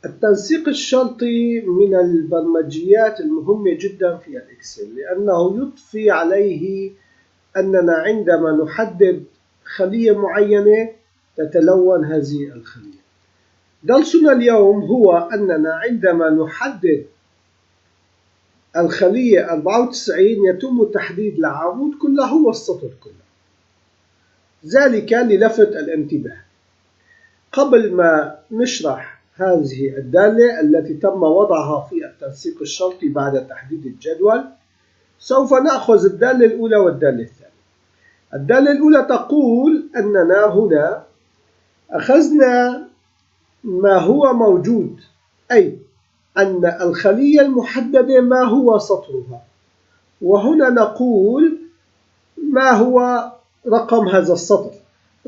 التنسيق الشرطي من البرمجيات المهمة جدا في الإكسل، لأنه يضفي عليه أننا عندما نحدد خلية معينة تتلون هذه الخلية. درسنا اليوم هو أننا عندما نحدد الخلية 94 يتم تحديد العمود كله والسطر كله، ذلك للفت الانتباه. قبل ما نشرح هذه الدالة التي تم وضعها في التنسيق الشرطي بعد تحديد الجدول، سوف نأخذ الدالة الأولى والدالة الثانية. الدالة الأولى تقول أننا هنا أخذنا ما هو موجود، أي أن الخلية المحددة ما هو سطرها، وهنا نقول ما هو رقم هذا السطر.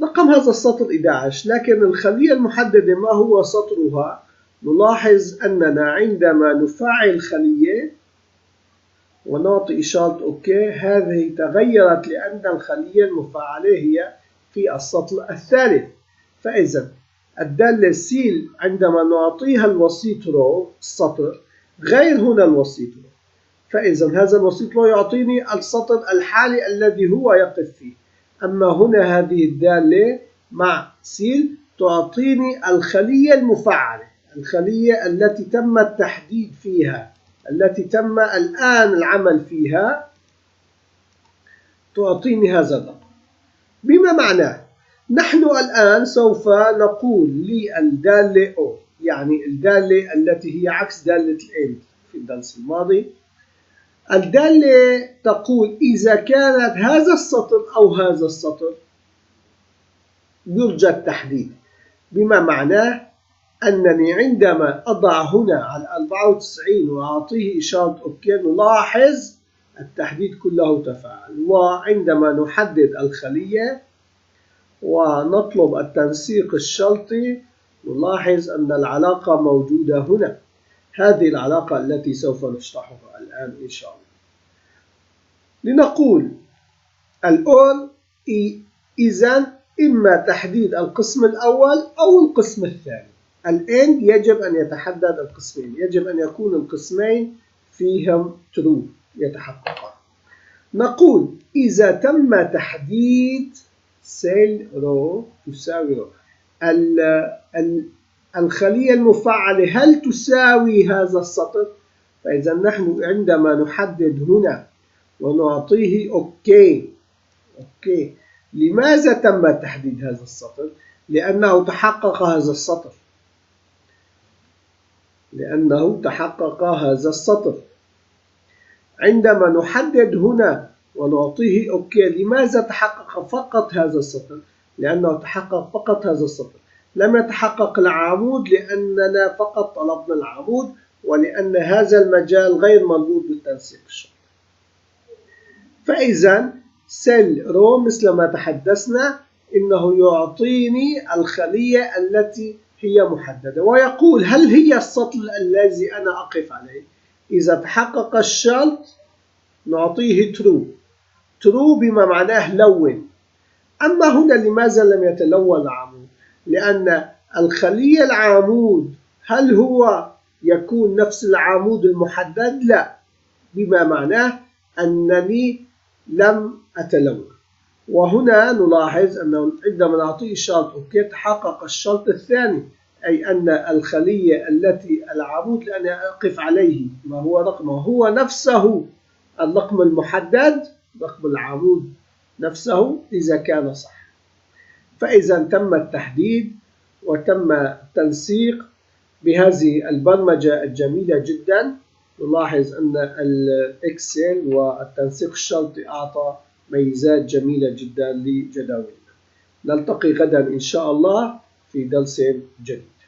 رقم هذا السطر 11، لكن الخلية المحددة ما هو سطرها. نلاحظ أننا عندما نفعل خلية ونعطي إشارة أوكي، هذه تغيرت لأن الخلية المفعلة هي في السطر الثالث. فإذا الدالة سيل عندما نعطيها الوسيط رو السطر غير هنا الوسيط رو، فإذا هذا الوسيط رو يعطيني السطر الحالي الذي هو يقف فيه. أما هنا هذه الدالة مع سيل تعطيني الخلية المفعلة، الخلية التي تم التحديد فيها، التي تم الآن العمل فيها، تعطيني هذا الرقم. بما معناه نحن الآن سوف نقول للدالة O، يعني الدالة التي هي عكس دالة الإند في الدرس الماضي. الدالة تقول إذا كانت هذا السطر أو هذا السطر يرجى التحديد، بما معناه أنني عندما أضع هنا على 94 وأعطيه إشارة أوكي نلاحظ التحديد كله تفاعل. وعندما نحدد الخلية ونطلب التنسيق الشرطي نلاحظ أن العلاقة موجودة هنا، هذه العلاقة التي سوف نشرحها الآن إن شاء الله. لنقول الأول إذن إما تحديد القسم الأول أو القسم الثاني. الإند يجب أن يتحدد القسمين، يجب أن يكون القسمين فيهم true يتحققان. نقول إذا تم تحديد سيل رو تساوي رو، الخلية المفعلة هل تساوي هذا السطر؟ فإذا نحن عندما نحدد هنا ونعطيه أوكي، لماذا تم تحديد هذا السطر؟ لأنه تحقق هذا السطر، عندما نحدد هنا ونعطيه أوكي، لماذا تحقق فقط هذا السطر؟ لأنه تحقق فقط هذا السطر، لم يتحقق العمود لأننا فقط طلبنا العمود، ولأن هذا المجال غير مربوط بالتنسيق الشرطي. فإذا سيل رو مثل ما تحدثنا إنه يعطيني الخلية التي هي محددة، ويقول هل هي السطر الذي أنا أقف عليه. إذا تحقق الشرط نعطيه true بما معناه لون. أما هنا لماذا لم يتلون العمود؟ لأن الخلية العمود هل هو يكون نفس العمود المحدد؟ لا، بما معناه أنني لم أتلون. وهنا نلاحظ أنه عندما نعطيه إشارة أوكي تحقق الشرط الثاني، أي أن الخلية التي العمود الذي أقف عليه ما هو رقمه هو نفسه الرقم المحدد، رقم العمود نفسه إذا كان صح. فإذا تم التحديد وتم التنسيق بهذه البرمجة الجميلة جدا. نلاحظ أن الإكسل والتنسيق الشرطي أعطى ميزات جميلة جدا لجداولنا. نلتقي غدا إن شاء الله في درس جديد.